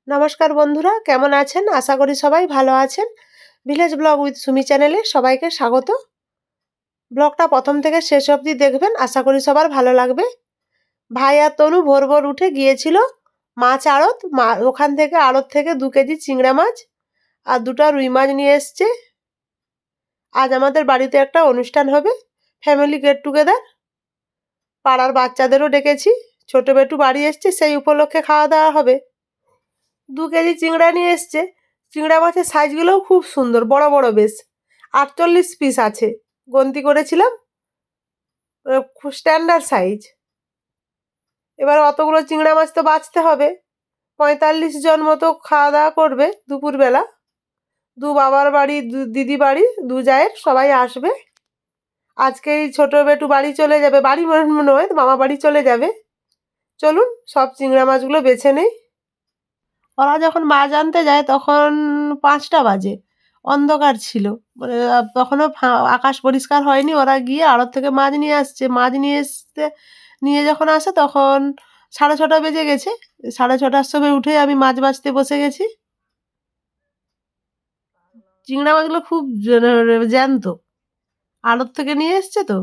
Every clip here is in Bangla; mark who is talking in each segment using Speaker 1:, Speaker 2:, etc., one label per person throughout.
Speaker 1: নমস্কার বন্ধুরা, কেমন আছেন? আশা করি সবাই ভালো আছেন। ভিলেজ ব্লগ উইথ সুমি চ্যানেলে সবাইকে স্বাগত। ব্লগটা প্রথম থেকে শেষ অবধি দেখবেন, আশা করি সবার ভালো লাগবে। ভাই আর তনু ভোর ভোর উঠে গিয়েছিল মাছ আড়ত। ওখান থেকে আড়ত থেকে 2 কেজি চিংড়া মাছ আর 2টা রুই মাছ নিয়ে এসছে। আজ আমাদের বাড়িতে একটা অনুষ্ঠান হবে, ফ্যামিলি গেট টুগেদার। পাড়ার বাচ্চাদেরও ডেকেছি, ছোট বেটু বাড়ি এসছে, সেই উপলক্ষে খাওয়া দাওয়া হবে। 2 কেজি চিংড়া নিয়ে এসছে। চিংড়া মাছের সাইজগুলোও খুব সুন্দর, বড় বড় বেশ। 48 পিস আছে, গন্তি করেছিলাম, খুব স্ট্যান্ডার্ড সাইজ। এবার অতগুলো চিংড়া মাছ তো বাঁচতে হবে। 45 জন মতো খাওয়া দাওয়া করবে দুপুরবেলা। 2 বাবার বাড়ি, 2 দিদি বাড়ি, 2 জায়ের সবাই আসবে। আজকেই ছোট বেটু বাড়ি চলে যাবে, বাড়ি নয়, মামা বাড়ি চলে যাবে। চলুন সব চিংড়া মাছগুলো বেছে নেই। ওরা যখন মাছ আনতে যায় তখন 5টা বাজে, অন্ধকার ছিল, মানে তখনও আকাশ পরিষ্কার হয়নি। ওরা গিয়ে আড়ত থেকে মাছ নিয়ে আসছে। মাছ নিয়ে যখন আসে তখন 6:30 বেজে গেছে। 6:30টার সময় উঠে আমি মাছ বাছতে বসে গেছি। চিংড়া মাছগুলো খুব জ্যান্ত, আড়ত থেকে নিয়ে এসছে তো।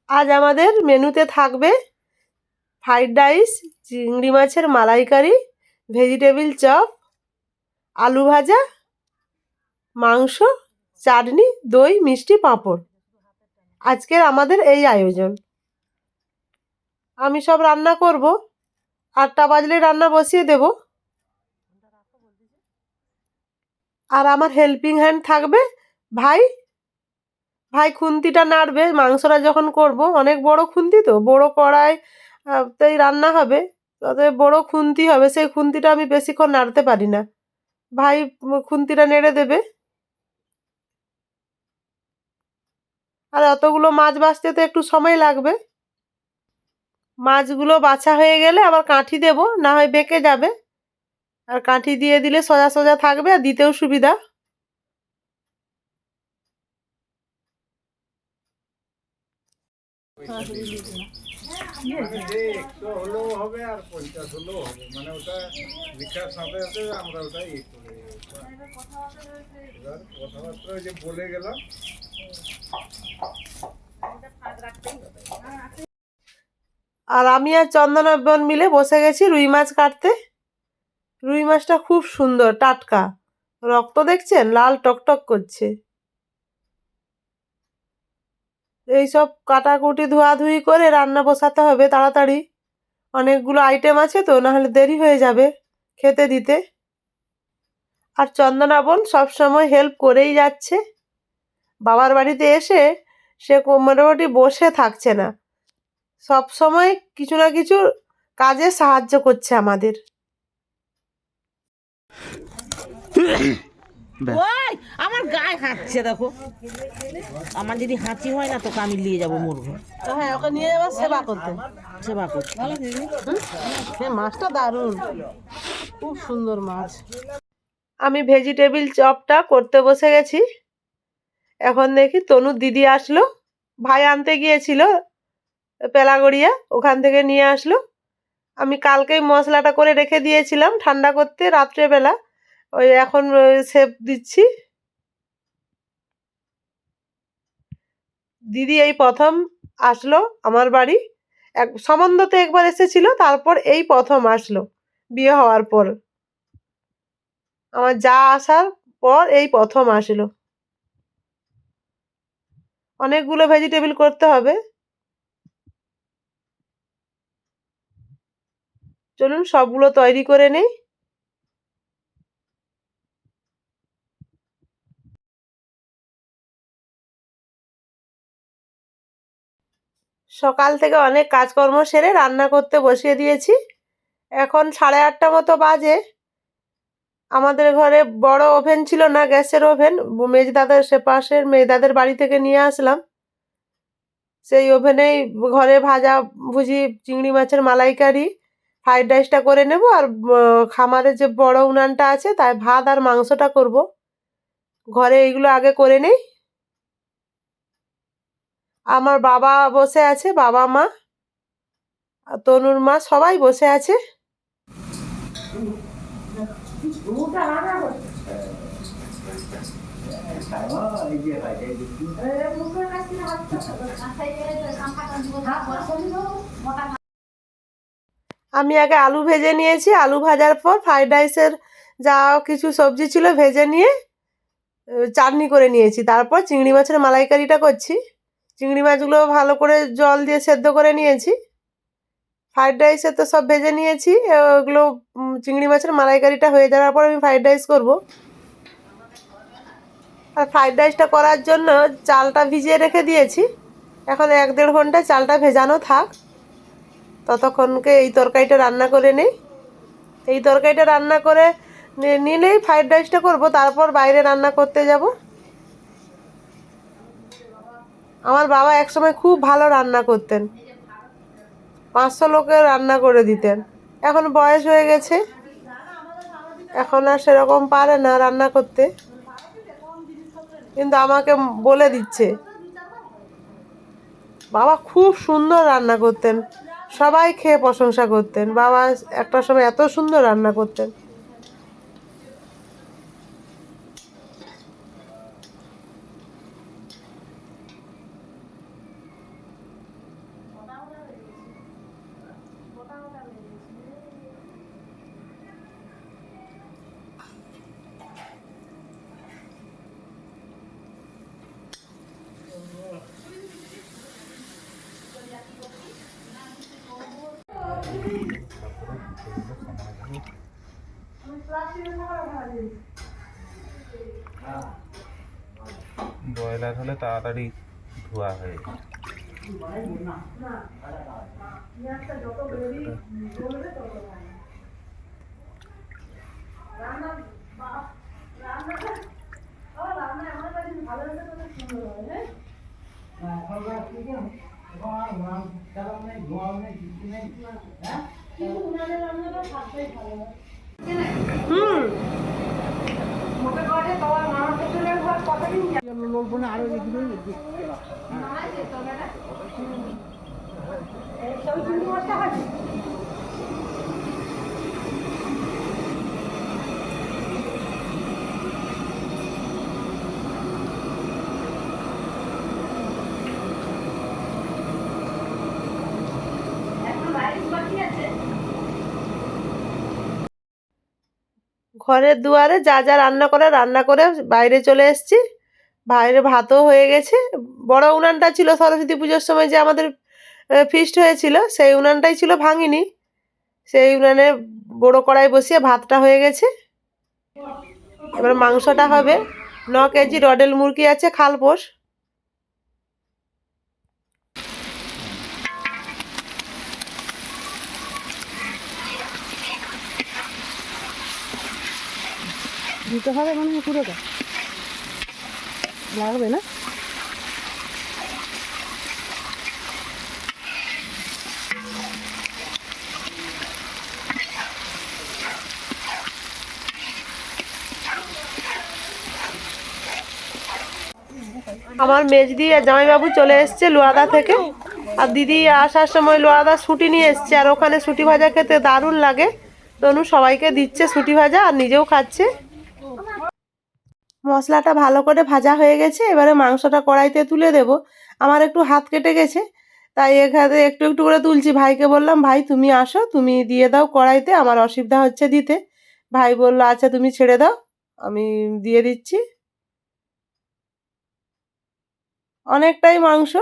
Speaker 1: আজ আমাদের মেনুতে থাকবে ফ্রাইড রাইস, চিংড়ি মাছের মালাইকারি, ভেজিটেবিল চপ, আলু ভাজা, মাংস, চাটনি, দই, মিষ্টি, পাঁপড়। আজকের আমাদের এই আয়োজন। আমি সব রান্না করব, 8টা বাজলে রান্না বসিয়ে দেব। আর আমার হেল্পিং হ্যান্ড থাকবে ভাই। ভাই খুন্তিটা নাড়বে মাংসটা যখন করব। অনেক বড় খুন্তি তো, বড় কড়াই তাই রান্না হবে, তাতে বড় খুন্তি হবে। সেই খুন্তিটা আমি বেশিক্ষণ নাড়তে পারি না। ভাই খুন্তিটা নেড়ে দেবে। আর অতগুলো মাছ বাছতে তো একটু সময় লাগবে। মাছগুলো বাছা হয়ে গেলে আবার কাঠি দেব, না হয় বেঁকে যাবে। আর কাঠি দিয়ে দিলে সোজা সোজা থাকবে আর দিতেও সুবিধা।
Speaker 2: মানে যে 100 হলেও হবে আর 50 হলেও হবে, মানে ওটা লেখার সাথে সাথে আমরা ওটা করে এবার কথাবার্তা ওই যে বলে গেলাম।
Speaker 1: আর আমি আর চন্দনা বোন মিলে বসে গেছি রুই মাছ কাটতে। রুই মাছটা খুব সুন্দর, টাটকা, রক্ত দেখছেন, লাল টকটক করছে। এইসব কাটাকুটি ধোয়াধুয়ি করে রান্না বসাতে হবে তাড়াতাড়ি। অনেকগুলো আইটেম আছে তো, নাহলে দেরি হয়ে যাবে খেতে দিতে। আর চন্দনা বোন সবসময় হেল্প করেই যাচ্ছে। বাবার বাড়িতে এসে সে মোটামুটি বসে থাকছে না, সব সময় কিছু না কিছু কাজে সাহায্য করছে আমাদের।
Speaker 3: ওই আমার গায়ে হাঁটছে, দেখো আমার যদি হাঁচি হয় না তোকে আমি নিয়ে যাবো মুরগ
Speaker 1: হ্যাঁ, ওকে নিয়ে যাবার সেবা করতে।
Speaker 3: সেবা করতে।
Speaker 1: হ্যাঁ, মাছটা দারুণ, খুব সুন্দর মাছ। আমি ভেজিটেবিল চপটা করতে বসে গেছি। এখন দেখি তনুর দিদি আসলো, ভাই আনতে গিয়েছিল পেলাগড়িয়া, ওখান থেকে নিয়ে আসলো। আমি কালকেই মশলাটা করে রেখে দিয়েছিলাম ঠান্ডা করতে রাত্রেবেলা। ওই এখন সেপ দিচ্ছি। দিদি এই প্রথম আসলো আমার বাড়ি। সম্বন্ধতে একবার এসেছিল, তারপর এই প্রথম আসলো বিয়ে হওয়ার পর। আমার যা আসার পর এই প্রথম আসলো। অনেকগুলো ভেজিটেবিল করতে হবে। চলুন সবগুলো তৈরি করে নেই। সকাল থেকে অনেক কাজকর্ম সেরে রান্না করতে বসিয়ে দিয়েছি। এখন 8:30 মতো বাজে। আমাদের ঘরে বড় ওভেন ছিল না, গ্যাসের ওভেন, মেজদাদের সে পাশের মেজদাদের বাড়ি থেকে নিয়ে আসলাম। সেই ওভেনেই ঘরে ভাজা ভুজি, চিংড়ি মাছের মালাইকারি, ফ্রাইড রাইসটা করে নেব। আর খামারে যে বড় উনানটা আছে তাই ভাত আর মাংসটা করব। ঘরে এইগুলো আগে করে নেই। আমার বাবা বসে আছে, বাবা মা তনুর মা সবাই বসে আছে। আমি আগে আলু ভেজে নিয়েছি, আলু ভাজার পর ফ্রাইড রাইসের যা কিছু সবজি ছিল ভেজে নিয়ে চাটনি করে নিয়েছি। তারপর চিংড়ি মাছের মালাইকারিটা করছি। চিংড়ি মাছগুলো ভালো করে জল দিয়ে সেদ্ধ করে নিয়েছি। ফ্রাইড রাইসে তো সব ভেজে নিয়েছি, ওগুলো চিংড়ি মাছের মালাইকারিটা হয়ে যাওয়ার পর আমি ফ্রাইড রাইস করব। আর ফ্রাইড রাইসটা করার জন্য চালটা ভিজিয়ে রেখে দিয়েছি। এখন 1-1.5 ঘন্টা চালটা ভেজানো থাক, ততক্ষণকে এই তরকারিটা রান্না করে নেই। এই তরকারিটা রান্না করে নিলেই ফ্রাইড রাইসটা করব, তারপর বাইরে রান্না করতে যাব। আমার বাবা একসময় খুব ভালো রান্না করতেন, 500 লোকের রান্না করে দিতেন। এখন বয়স হয়ে গেছে, এখন আর সেরকম পারে না রান্না করতে, কিন্তু আমাকে বলে দিচ্ছে। বাবা খুব সুন্দর রান্না করতেন, সবাই খেয়ে প্রশংসা করতেন। বাবা একটা সময় এত সুন্দর রান্না করতেন।
Speaker 2: ব্রয়লার হলে তাড়াতাড়ি ধোয়া হয়ে যায়। ঘরের দুয়ারে যা যা রান্না করে বাইরে চলে এসেছি। বাইরে ভাতও হয়ে গেছে। বড় উনানটা ছিল সরস্বতী পুজোর সময় যে আমাদের ফিস্ট হয়েছিল, সেই উনানটাই ছিল, ভাঙিনি। সেই উনানে বড় কড়াই বসিয়ে ভাতটা হয়ে গেছে। এবার মাংসটা হবে। 9 কেজি রডেল মুরগি আছে, খালপোষ।
Speaker 3: দিতে হবে মনে হয় পুরোটা, লাগবে না?
Speaker 1: আমার মেজদি আর জামাইবাবু চলে এসছে লোয়াদা থেকে। আর দিদি আসার সময় লোয়াদা শুঁটি নিয়ে এসছে, আর ওখানে শুঁটি ভাজা খেতে দারুণ লাগে। তনু সবাইকে দিচ্ছে শুঁটি ভাজা, আর নিজেও খাচ্ছে। মশলাটা ভালো করে ভাজা হয়ে গেছে, এবারে মাংসটা কড়াইতে তুলে দেব। আমার একটু হাত কেটে গেছে, তাই এখানে একটু একটু করে তুলছি। ভাইকে বললাম, ভাই তুমি আসো, তুমি দিয়ে দাও কড়াইতে, আমার অসুবিধা হচ্ছে দিতে। ভাই বললো আচ্ছা তুমি ছেড়ে দাও, আমি দিয়ে দিচ্ছি। অনেকটাই মাংস।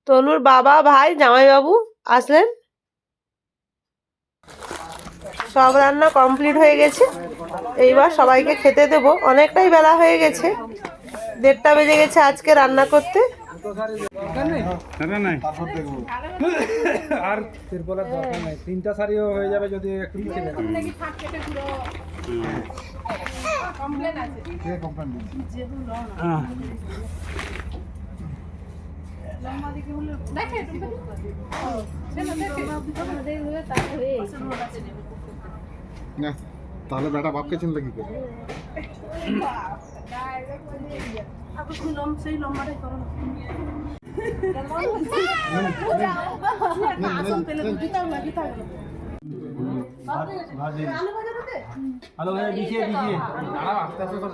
Speaker 1: তনুর বাবা, ভাই, জামাইবাবু আসলেন। সব রান্না কমপ্লিট হয়ে গেছে, এইবার সবাইকে খেতে দেবো। অনেকটাই বেলা হয়ে গেছে, 1:30 বেজে গেছে আজকে রান্না করতে।
Speaker 4: এটা নাই
Speaker 5: তারপর দেখবো।
Speaker 4: আর তিরপলের দরকার নাই, 3টা শাড়িও হয়ে যাবে যদি একটু পিছিয়ে দেন।
Speaker 5: কে কমপ্লেন দিচ্ছে? না, তাহলে বেটা বাপকে চিনলে কি করে?
Speaker 4: হ্যালো ভাই, পিছিয়ে দাঁড়াও, আস্তে আস্তে সব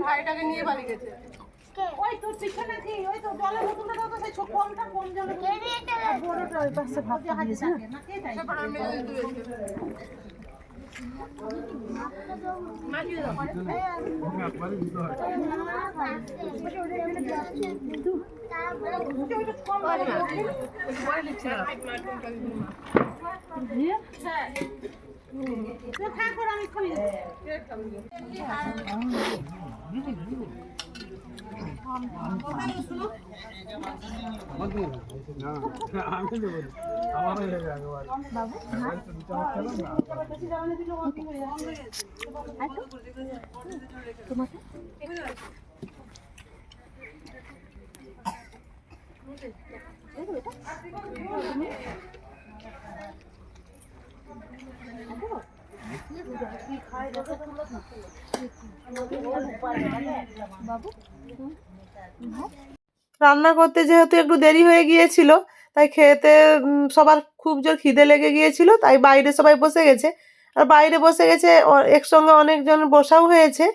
Speaker 2: ভাইটাকে নিয়ে বাড়ি গেছে।
Speaker 6: ওই তো পিছনে কি ওই তো জলের বোতলটা দাও তো সেই ছোট কোনটা কোন জলে বড়টা ওই পাশে ভাত দিয়েছে না কে তাই
Speaker 4: আমি দেবো না। আমারও হয়ে যাবে একবার।
Speaker 2: রান্না করতে যেহেতু একটু দেরি হয়ে গিয়েছিল, তাই খেতে সবার খুব জোর খিদে লেগে গিয়েছিল, তাই বাইরে সবাই বসে গেছে। আর বাইরে বসে গেছে, একসঙ্গে অনেকজন বসাও হয়েছে।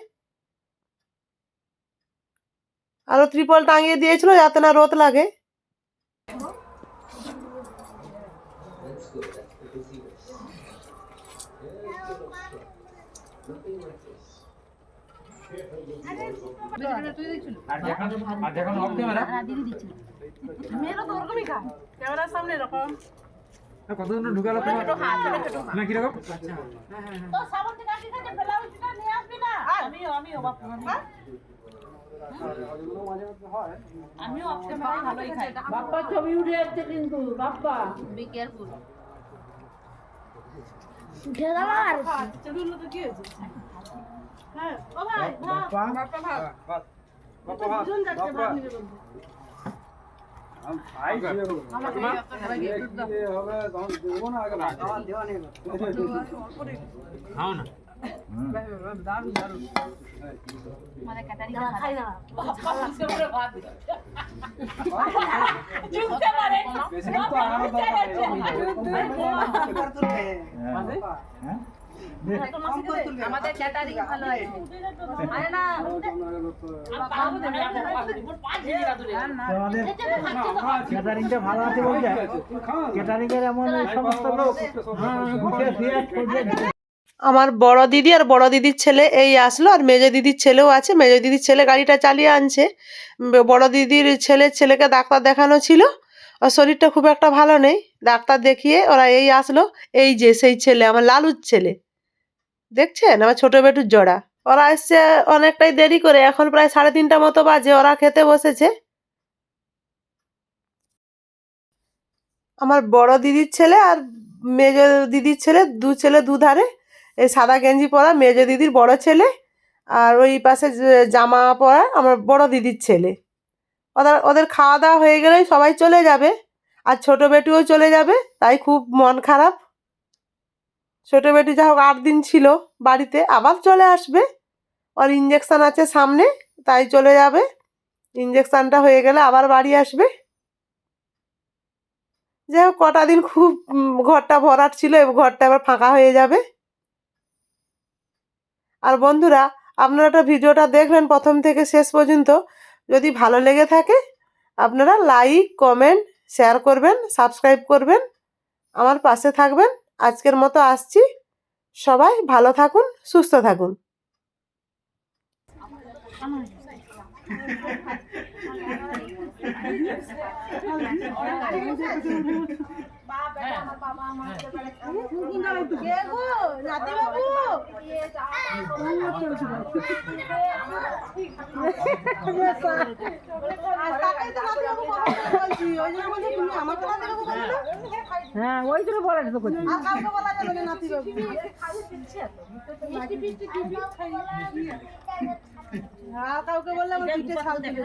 Speaker 2: আরো ত্রিপল টাঙিয়ে দিয়েছিল যাতে না রোদ লাগে। ক্যামেরার সামনে এরকম
Speaker 4: কতজন ঢুকালো তোমার? না কিরকম?
Speaker 6: তো সাবন থেকে আসি থেকে ব্লাউজটা নিয়ে আসবি না আমিও বাপ আমিও আপনি ভালোই খাই বাপ্পা ছবি উঠে যাচ্ছে কিন্তু বাপ্পা বি কেয়ারফুল উঠে গেল আর
Speaker 2: চলুন তো কি হয়েছে? হ্যাঁ ও ভাই
Speaker 4: বাপ্পা
Speaker 2: বাপ্পা ভাত
Speaker 4: বাপ্পা ভাত
Speaker 2: দুজন যাচ্ছে ভাত নিয়ে বলতে।
Speaker 4: আই হবে তখন দেবো না আগে খাও না। দারুন দারুন।
Speaker 6: মানে কাটারি
Speaker 2: খাই না
Speaker 6: বাপ্পা সবরে ভাত চুপতে পারে
Speaker 4: বেশি তো আগানো দরকার নেই।
Speaker 6: আমাদের ক্যাটারিং ভালো আছে আরে না
Speaker 7: ক্যাটারিংটা ভালো আছে বলছে, ক্যাটারিং এর এমন এই সমস্ত লোক গুছিয়ে দিয়ে
Speaker 2: আমার বড় দিদি আর বড় দিদির ছেলে এই আসলো, আর মেজো দিদির ছেলেও আছে। মেজো দিদির ছেলে গাড়িটা চালিয়ে আনছে। বড় দিদির ছেলেকে ডাক্তার দেখানো ছিল, ওর শরীরটা খুব একটা ভালো নেই। ডাক্তার দেখিয়ে ওরা এই আসলো। এই যে সেই ছেলে, আমার লালুর ছেলে, দেখছেন আমার ছোট বেটুর জোড়া। ওরা এসছে অনেকটাই দেরি করে, এখন প্রায় 3:30 মতো বাজে। ওরা খেতে বসেছে। আমার বড় দিদির ছেলে আর মেজো দিদির ছেলে, দু ছেলে দুধারে। এই সাদা গেঞ্জি পরা মেজো দিদির বড় ছেলে, আর ওই পাশে জামা পরা আমার বড় দিদির ছেলে। ওদের খাওয়া দাওয়া হয়ে গেলেই সবাই চলে যাবে, আর ছোট বেটুও চলে যাবে। তাই খুব মন খারাপ। ছোট বেটু যা হোক 8 দিন ছিল বাড়িতে, আবার চলে আসবে। ওর ইঞ্জেকশন আছে সামনে, তাই চলে যাবে। ইঞ্জেকশনটা হয়ে গেলে আবার বাড়ি আসবে। যাই হোক কটা দিন খুব ঘরটা ভরাট ছিল, এবং ঘরটা আবার ফাঁকা হয়ে যাবে। আর বন্ধুরা, আপনারা ভিডিওটা দেখবেন প্রথম থেকে শেষ পর্যন্ত। যদি ভালো লেগে থাকে আপনারা লাইক, কমেন্ট, শেয়ার করবেন, সাবস্ক্রাইব করবেন, আমার পাশে থাকবেন। আজকের মতো আসছি। সবাই ভালো থাকুন, সুস্থ থাকুন।
Speaker 6: কে গো নাতি বাবু
Speaker 7: হ্যাঁ ওই জন্য বলা যেত করছি
Speaker 6: কাউকে বললে আমার পিঠে ছাল দিবে